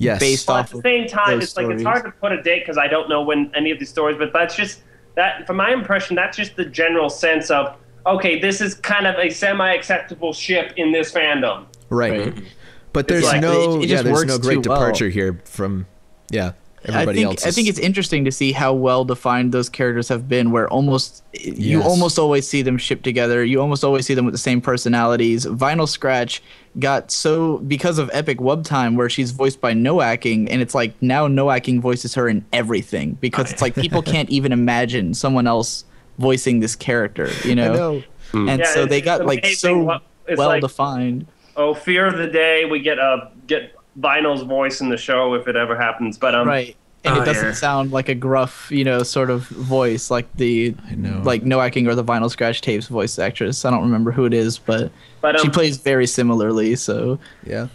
Yes. Based off at the same time, it's stories. like it's hard to put a date because I don't know when any of these stories. But that's just that. From my impression, that's just the general sense of okay, this is kind of a semi-acceptable ship in this fandom. Right. But there's like, no it just there's works no great too well. departure here from everybody else. I think it's interesting to see how well defined those characters have been, where you almost always see them shipped together. You almost always see them with the same personalities. Vinyl Scratch got so, because of Epic Wub Time, where she's voiced by Noaking, and it's like now Noaking voices her in everything, because it's like people can't even imagine someone else voicing this character, you know? I know. And so they got like so well defined. Oh, Fear of the Day, we get Vinyl's voice in the show if it ever happens, but right, and it doesn't sound like a gruff, sort of voice like like Noaking or the Vinyl Scratch Tapes voice actress. I don't remember who it is, but she plays very similarly. So yeah.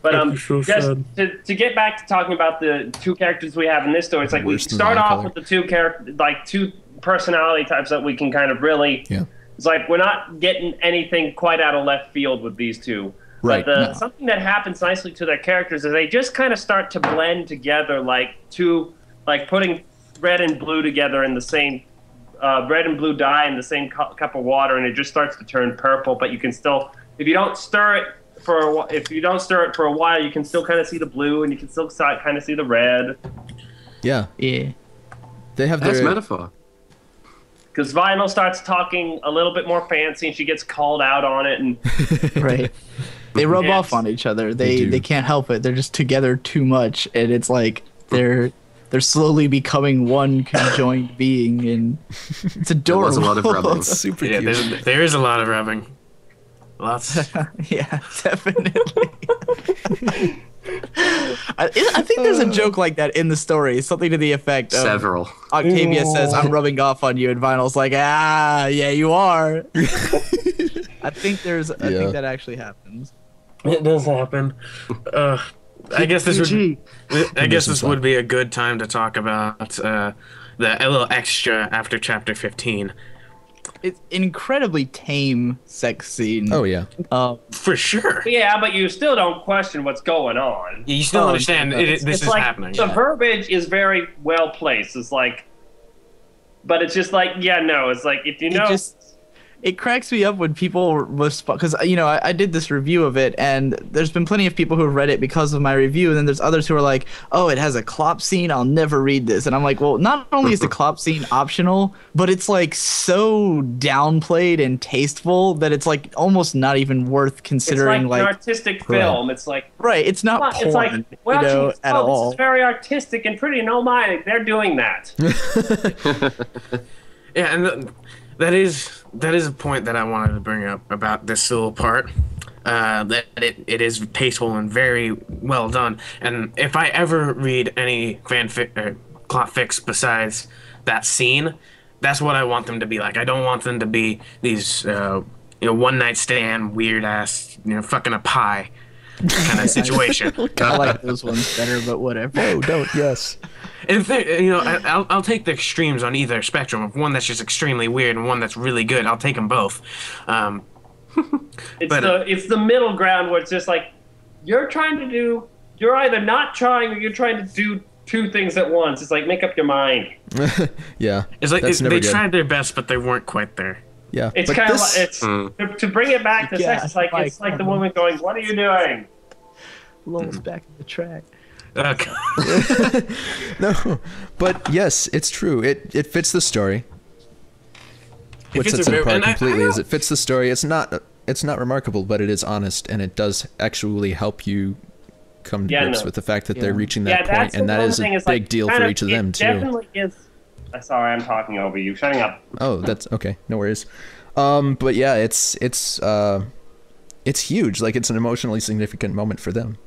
But just to get back to talking about the two characters we have in this story, it's like we start off with the two personality types that we can kind of really. Yeah. It's like we're not getting anything quite out of left field with these two. Right. But something that happens nicely to their characters is they just kind of start to blend together, like putting red and blue together in the same red and blue dye in the same cup of water, and it just starts to turn purple. But you can still, if you don't stir it for a while, you can still kind of see the blue, and you can still kind of see the red. Yeah. Yeah. They have That's metaphor. Because Vinyl starts talking a little bit more fancy, and she gets called out on it, and right. They rub off on each other. They can't help it. They're just together too much, and it's like they're slowly becoming one conjoined being, and it's adorable. There's a lot of rubbing. It's super cute. There is a lot of rubbing. Lots. Yeah, definitely. I think there's a joke like that in the story, something to the effect of several. Octavia says, "I'm rubbing off on you," and Vinyl's like, "Ah, yeah, you are." I think that actually happens. It does happen. I guess this would be a good time to talk about the little extra after chapter 15. It's incredibly tame sex scene. Oh yeah. For sure. Yeah, but you still don't question what's going on. You still understand this is happening. The verbiage is very well placed. It's like, but it's just like, it's like if you know. It cracks me up when people respond, because I did this review of it, and there's been plenty of people who have read it because of my review, and then there's others who are like, "Oh, it has a clop scene. I'll never read this." And I'm like, well, not only is the clop scene optional, but it's like so downplayed and tasteful that it's like almost not even worth considering. It's like an artistic film. It's like it's not porn, it's like, at all. This is very artistic and pretty. No mind, they're doing that. Yeah, and that is a point that I wanted to bring up about this little part. That it is tasteful and very well done. And if I ever read any fanfic or plot fics besides that scene, that's what I want them to be like. I don't want them to be these one night stand weird ass fucking a pie kind of situation. I like those ones better, but whatever. No, don't. Yes. If I'll take the extremes on either spectrum. Of one that's just extremely weird and one that's really good, I'll take them both. It's the middle ground where it's just like you're either not trying or you're trying to do two things at once. It's like make up your mind. Yeah. It's like they tried their best, but they weren't quite there. Yeah. It's kind of like to bring it back to sex. It's like the woman going, "What are you doing?" Lowell's back in the track. Okay. No, but yes, it's true. It fits the story. What sets it apart completely is it fits the story. It's not remarkable, but it is honest, and it does actually help you come to grips with the fact that they're reaching that point, and that is a big deal for each of them too. Definitely is. Sorry, I'm talking over you. Shutting up. Oh, that's okay. No worries. But yeah, it's huge. Like it's an emotionally significant moment for them.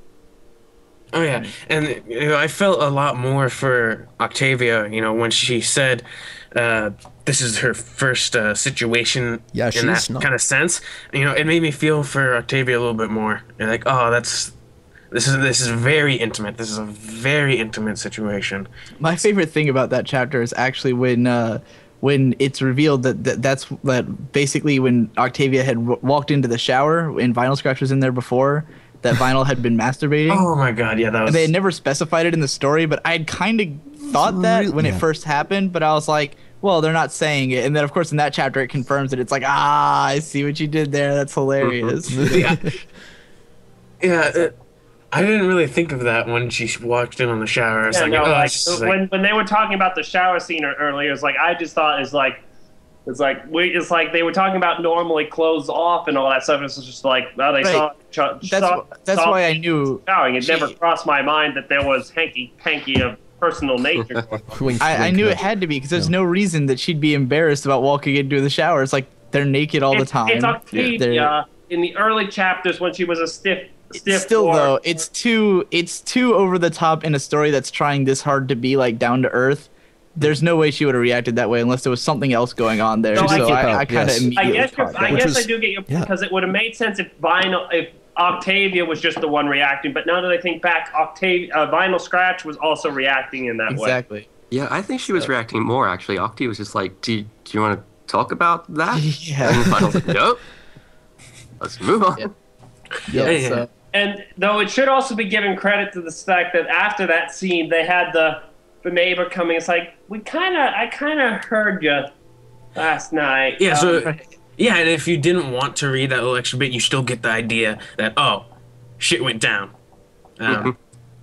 Oh yeah, and I felt a lot more for Octavia. When she said this is her first situation in that kind of sense. It made me feel for Octavia a little bit more. And like, oh, this is very intimate. This is a very intimate situation. My favorite thing about that chapter is actually when it's revealed that basically when Octavia had walked into the shower and Vinyl Scratch was in there before. That Vinyl had been masturbating. Oh my god, yeah, that was... And they had never specified it in the story, but I'd kind of thought that when it first happened, but I was like, well, they're not saying it. And then, of course, in that chapter, it confirms it. It's like, I see what you did there. That's hilarious. I didn't really think of that when she walked in on the shower. I was like, no, oh, like, it's just like, when they were talking about the shower scene earlier, it's like I just thought it's like they were talking about normally clothes off and all that stuff. It's just like, well, they Right. That's why I knew. showering. It never crossed my mind that there was hanky of personal nature. I knew it had to be because there's no reason that she'd be embarrassed about walking into the shower. It's like they're naked all the time. It's Octavia in the early chapters when she was a stiff. Still though, it's too over the top in a story that's trying this hard to be like down to earth. There's no way she would have reacted that way unless there was something else going on there. No, So I kind of immediately I guess I do get your point because it would have made sense if Octavia was just the one reacting. But now that I think back, Vinyl Scratch was also reacting in that way. Exactly. Yeah, I think she was reacting more, actually. Octavia was just like, do you want to talk about that? Yeah. And Vinyl's like, nope. Let's move on. Yeah. So. And though it should also be given credit to the fact that after that scene, they had the neighbor coming. It's like, I kind of heard you last night. yeah. So yeah, and if you didn't want to read that little extra bit, you still get the idea that shit went down. And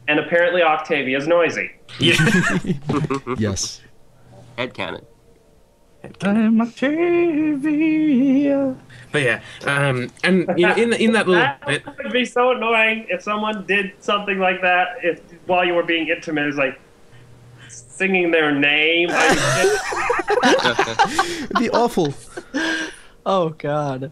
apparently Octavia's noisy. Yeah. Yes. Headcanon. I'm Octavia. But yeah, and you know, in that little bit, That would be so annoying if someone did something like that while you were being intimate. It's like singing their name. It'd be awful. Oh God.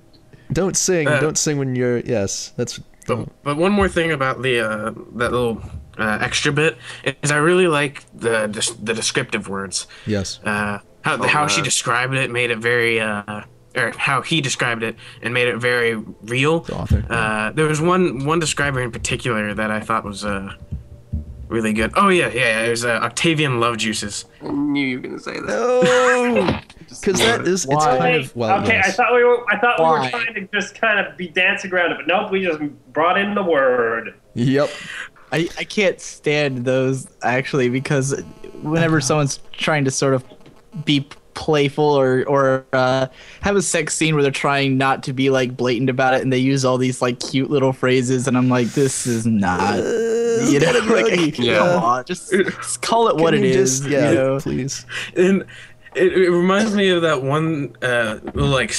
Don't sing. Don't sing when you're. Yes, that's. But one more thing about the that little extra bit is I really like the descriptive words. Yes. How she described it made it very or how he described it and made it very real. The author. There was one describer in particular that I thought was really good. Oh yeah. It was Octavian love juices. I knew you were going to say that. No, because that is. It's kind of okay, yes. I thought we were Why? trying to just kind of be dancing around it, but nope, we just brought in the word. Yep. I can't stand those actually because whenever someone's trying to sort of be playful or have a sex scene where they're trying not to be like blatant about it and they use all these like cute little phrases and I'm like, this is not you know like come on, just call it what it is. Just, yeah, you know? please. And it reminds me of that one little like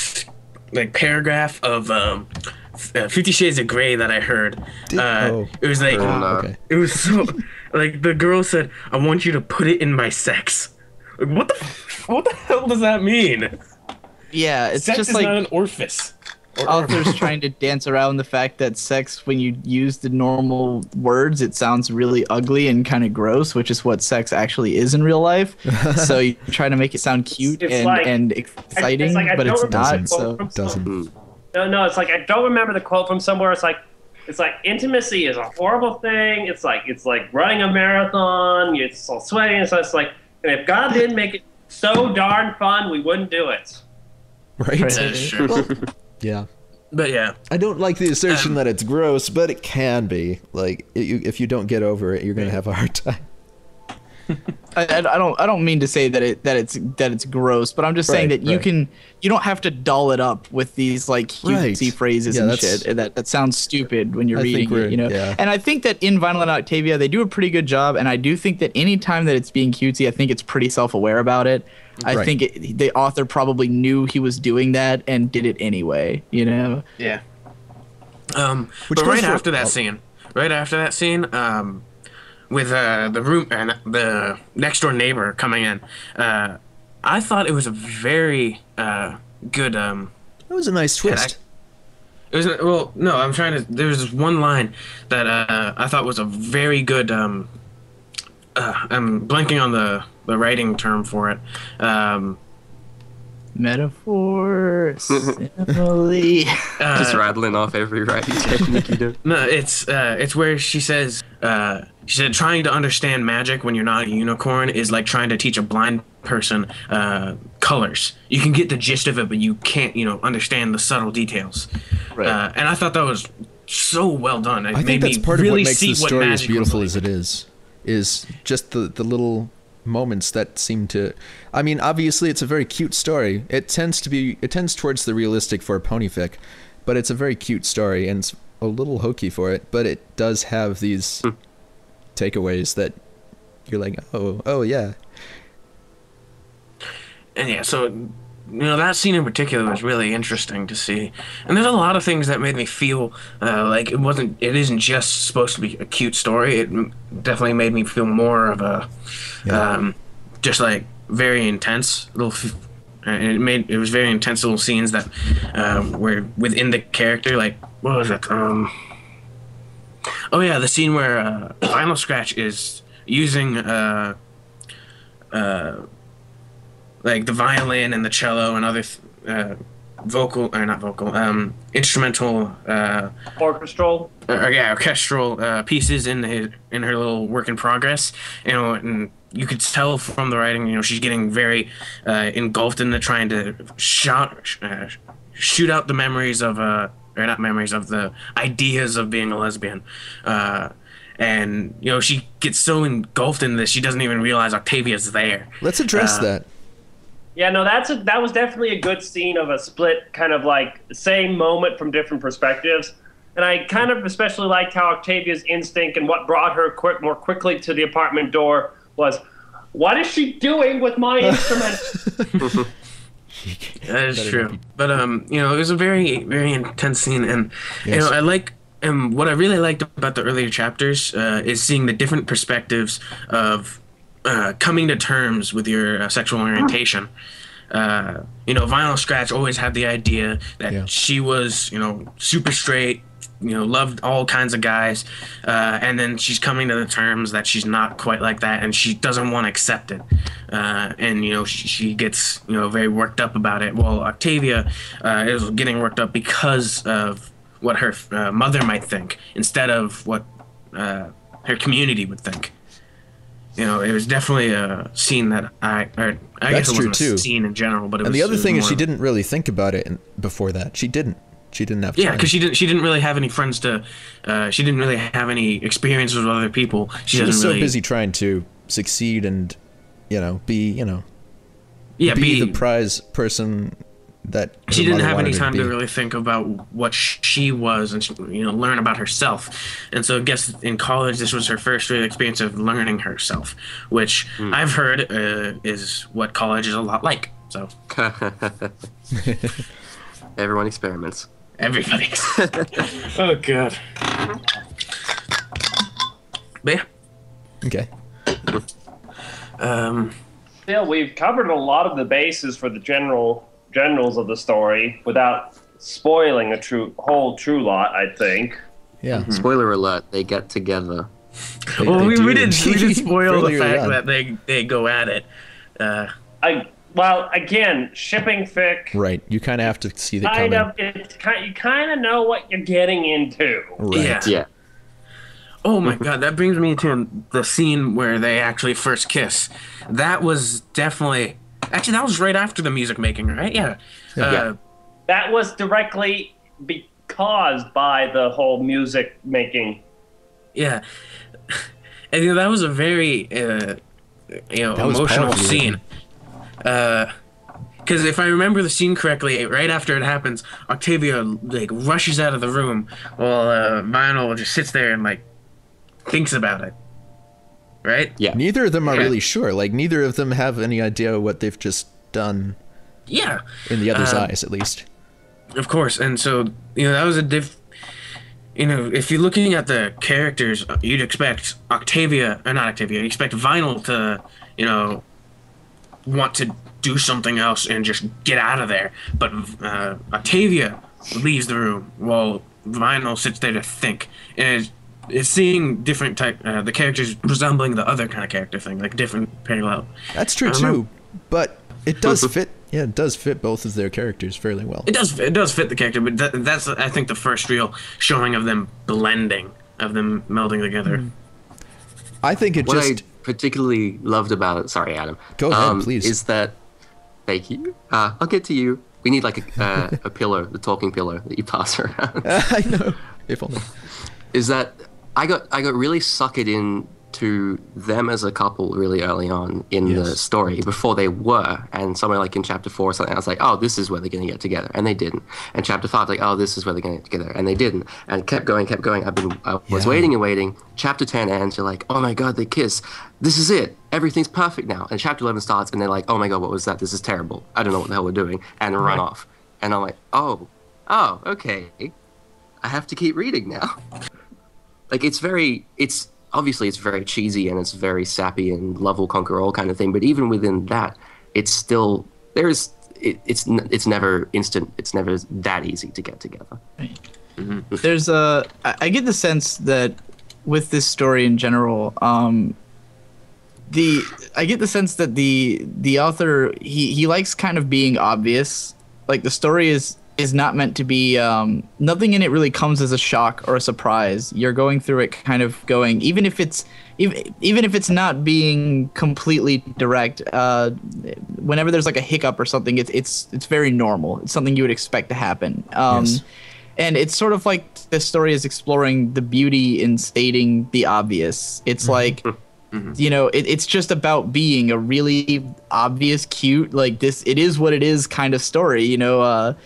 paragraph of 50 Shades of Grey that I heard. It was like Okay. it was so like the girl said, "I want you to put it in my sex." Like, what the hell does that mean? Yeah, it's Sex just is like not an orifice. authors trying to dance around the fact that sex, when you use the normal words, it sounds really ugly and kind of gross, which is what sex actually is in real life. So you try to make it sound cute and exciting, but it's not. So It doesn't. No, it's like I don't remember the quote from somewhere. It's like intimacy is a horrible thing. It's like running a marathon. It's all sweaty, and so it's like, and if God didn't make it so darn fun, we wouldn't do it. Right. That's true. Well, yeah. But yeah, I don't like the assertion that it's gross, but it can be. Like, if you don't get over it, you're gonna have a hard time. I don't mean to say that it's gross, but I'm just saying that you don't have to doll it up with these like cutesy phrases and shit. That sounds stupid when you're reading it, you know. Yeah. And I think that in Vinyl and Octavia they do a pretty good job, and I do think that any time that it's being cutesy, I think it's pretty self-aware about it. I think the author probably knew he was doing that and did it anyway, you know. Yeah. But right after that scene, with the room and the next door neighbor coming in, I thought it was a very good. That was a nice twist. It was no. I'm trying to. There was this one line that I thought was a very good. I'm blanking on the writing term for it. Metaphor, simile. Just rattling off every writing technique you do. No, it's where she said trying to understand magic when you're not a unicorn is like trying to teach a blind person colors. You can get the gist of it, but you can't, understand the subtle details. Right. And I thought that was so well done. I think that's part of what makes the story as beautiful as it is just the little moments that seem to. I mean, obviously it's a very cute story. It tends towards the realistic for a ponyfic, but it's a very cute story, and a little hokey for it, but it does have these takeaways that you're like, oh yeah. And yeah, so that scene in particular was really interesting to see. And there's a lot of things that made me feel like it isn't just supposed to be a cute story. It definitely made me feel more of a just like very intense little. It was very intense little scenes that were within the character. Like, what was it? The scene where Vinyl Scratch is using like the violin and the cello and other instrumental orchestral pieces in her little work in progress, and you could tell from the writing, she's getting very engulfed in trying to shoot out the memories of the ideas of being a lesbian. And she gets so engulfed in this she doesn't even realize Octavia's there. Let's address that. Yeah, no, that was definitely a good scene of a split kind of like same moment from different perspectives. And I kind of especially liked how Octavia's instinct and what brought her more quickly to the apartment door was, what is she doing with my instrument? That is true. But it was a very, very intense scene, and yes. I like. And what I really liked about the earlier chapters is seeing the different perspectives of coming to terms with your sexual orientation. Vinyl Scratch always had the idea that she was, super straight, loved all kinds of guys, and then she's coming to the terms that she's not quite like that, and she doesn't want to accept it. And she gets very worked up about it. Well, Octavia is getting worked up because of what her mother might think instead of what her community would think. It was definitely a scene that I guess it wasn't a scene in general, but it was. And the other thing is she didn't really think about it before that. She didn't have time. Yeah, because she didn't really have any friends to. She didn't really have any experiences with other people. She was so busy trying to succeed and, be the prize person that she didn't have any time to really think about what she was and learn about herself. And so I guess in college this was her first real experience of learning herself, which I've heard is what college is a lot like. So everyone experiments. Everybody. Oh god. But yeah. Okay. Still, we've covered a lot of the bases for the generals of the story without spoiling a true lot, I think. Yeah. Mm-hmm. Spoiler alert, they get together. We did spoil the fact that they go at it. Well, again, shipping fic. Right. You kind of have to see the you kind of know what you're getting into. Right. Yeah. Oh my god, that brings me to the scene where they actually first kiss. That was definitely... Actually, that was right after the music making, right? Yeah. That was directly caused by the whole music making. Yeah. And that was a very emotional scene. Because if I remember the scene correctly, right after it happens, Octavia rushes out of the room while Vinyl just sits there and thinks about it. Right? Yeah. Neither of them are really sure. Neither of them have any idea what they've just done. Yeah. In the other's eyes, at least. Of course. And so, that was if you're looking at the characters, you'd expect you expect Vinyl to, want to do something else and just get out of there. But Octavia leaves the room while Vinyl sits there to think. And it's seeing different the characters resembling the other kind of character thing, different parallel. That's true too, but it does fit. Yeah, it does fit both of their characters fairly well. It does fit the character, but that's I think the first real showing of them blending, of them melding together. I think what I particularly loved about it. Sorry, Adam. Go ahead, please. Is that? Thank you. I'll get to you. We need a pillar, the talking pillar that you pass around. I know. If only. Is that I got really suckered in to them as a couple really early on in the story before they were. And somewhere like in chapter 4 or something, I was like, oh, this is where they're going to get together. And they didn't. And chapter 5, like, oh, this is where they're going to get together. And they didn't. And it kept going. I was waiting and waiting. Chapter 10 ends. You're like, oh my God, they kiss. This is it. Everything's perfect now. And chapter 11 starts and they're like, oh my God, what was that? This is terrible. I don't know what the hell we're doing. And run off. And I'm like, oh, okay. I have to keep reading now. Like, it's obviously it's very cheesy and it's very sappy and love will conquer all kind of thing. But even within that, it's still, it's never instant. It's never that easy to get together. There's I get the sense that with this story in general, I get the sense that the author, he likes kind of being obvious. Like, the story is not meant to be, nothing in it really comes as a shock or a surprise. You're going through it kind of going, even if it's not being completely direct, whenever there's like a hiccup or something, it's very normal. It's something you would expect to happen. And it's sort of like this story is exploring the beauty in stating the obvious. It's like, you know, it's just about being a really obvious, cute, like this, it is what it is kind of story, you know.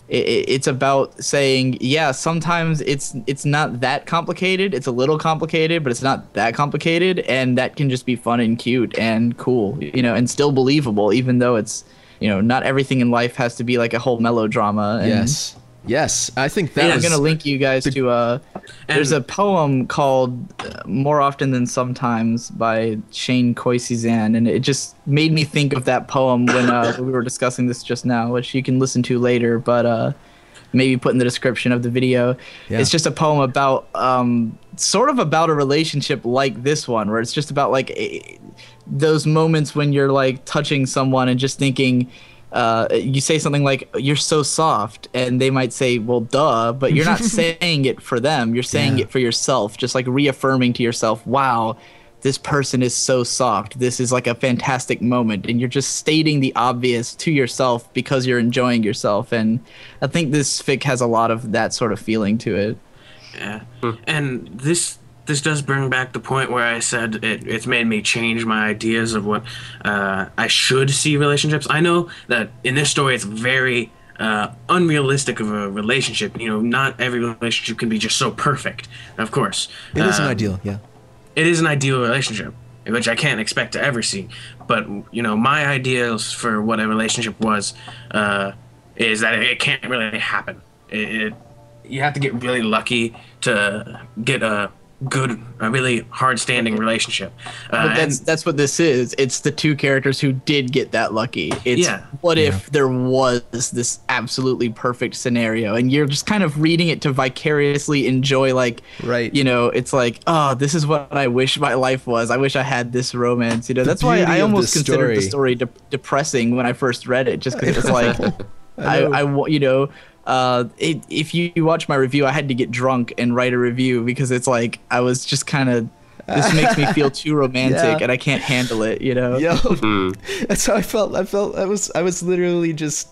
It's about saying, yeah, sometimes it's not that complicated. It's a little complicated, but it's not that complicated, and that can just be fun and cute and cool, you know, and still believable, even though it's, you know, not everything in life has to be like a whole melodrama. And Yes, I think that I'm going to link you guys to there's a poem called More Often Than Sometimes by Shane Koyczan, and it just made me think of that poem when we were discussing this just now, which you can listen to later, but maybe put in the description of the video. Yeah. It's just a poem about sort of about a relationship like this one, where it's just about like those moments when you're like touching someone and just thinking, you say something like, you're so soft, and they might say, well, duh, but you're not saying it for them. You're saying it for yourself, just like reaffirming to yourself, wow, this person is so soft. This is like a fantastic moment. And you're just stating the obvious to yourself because you're enjoying yourself. And I think this fic has a lot of that sort of feeling to it. Yeah. And this does bring back the point where I said it's made me change my ideas of what I should see relationships. I know that in this story it's very unrealistic of a relationship. You know, not every relationship can be just so perfect, of course. It is an ideal, yeah. It is an ideal relationship, which I can't expect to ever see. But, you know, my ideals for what a relationship was is that it can't really happen. You have to get really lucky to get a really hard-standing relationship. But that's what this is. It's the two characters who did get that lucky. It's what if there was this absolutely perfect scenario, and you're just kind of reading it to vicariously enjoy, like, you know, it's like, oh, this is what I wish my life was. I wish I had this romance. You know, that's why I almost considered the story depressing when I first read it, just because it was like, you know. If you watch my review, I had to get drunk and write a review because it's like I was just kind of, this makes me feel too romantic and I can't handle it, you know. That's how I felt. I was literally just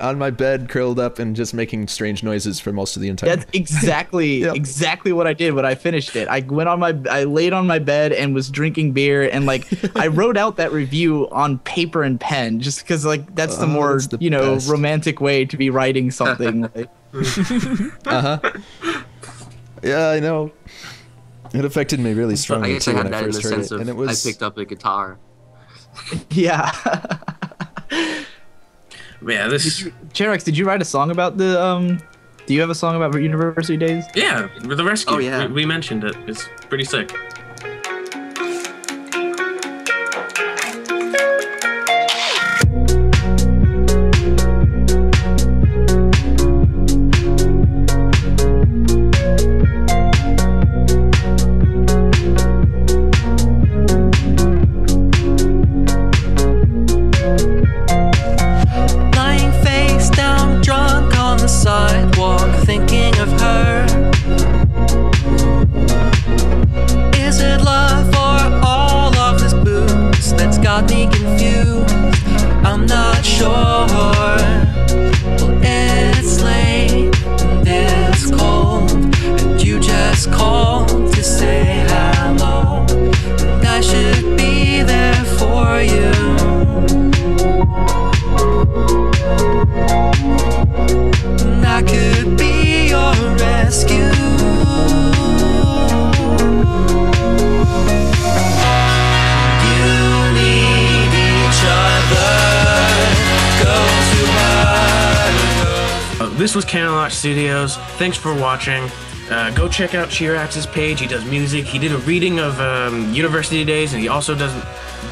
on my bed, curled up, and just making strange noises for most of the entire. That's exactly exactly what I did when I finished it. I laid on my bed and was drinking beer, and like I wrote out that review on paper and pen, just because like that's the more you know best. Romantic way to be writing something. Like. Yeah, I know. It affected me really strongly. I guess too, I had when that I in first the heard sense it. of And it was... I picked up a guitar. Yeah. Yeah, Cherax, did you write a song about the do you have a song about university days? Yeah, the rescue. Oh, yeah. We mentioned it. It's pretty sick. this was Canterlot Studios. Thanks for watching. Go check out Cherax's page. He does music. He did a reading of University Days, and he also does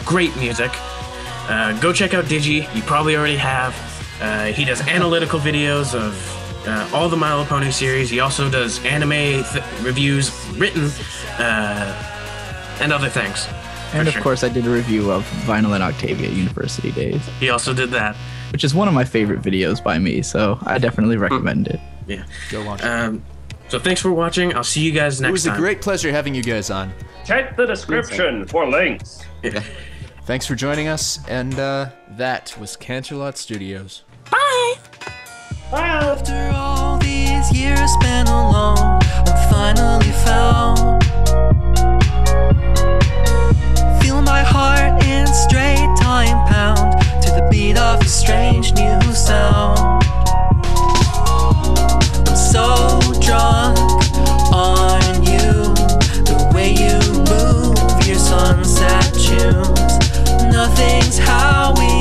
great music. Go check out Digi. You probably already have. He does analytical videos of all the My Little Pony series. He also does anime reviews, written, and other things. And of course, I did a review of Vinyl and Octavia University Days. He also did that. Which is one of my favorite videos by me, so I definitely recommend it. Yeah. Go watch it. So thanks for watching. I'll see you guys next time. It was a great pleasure having you guys on. Check the description for links. Yeah. Thanks for joining us, and that was Canterlot Studios. Bye! After all these years spent alone, I'm finally found. Feel my heart in straight time pound to the beat of a strange new sound. I'm so drunk on you, the way you move your sunset tunes. Nothing's how we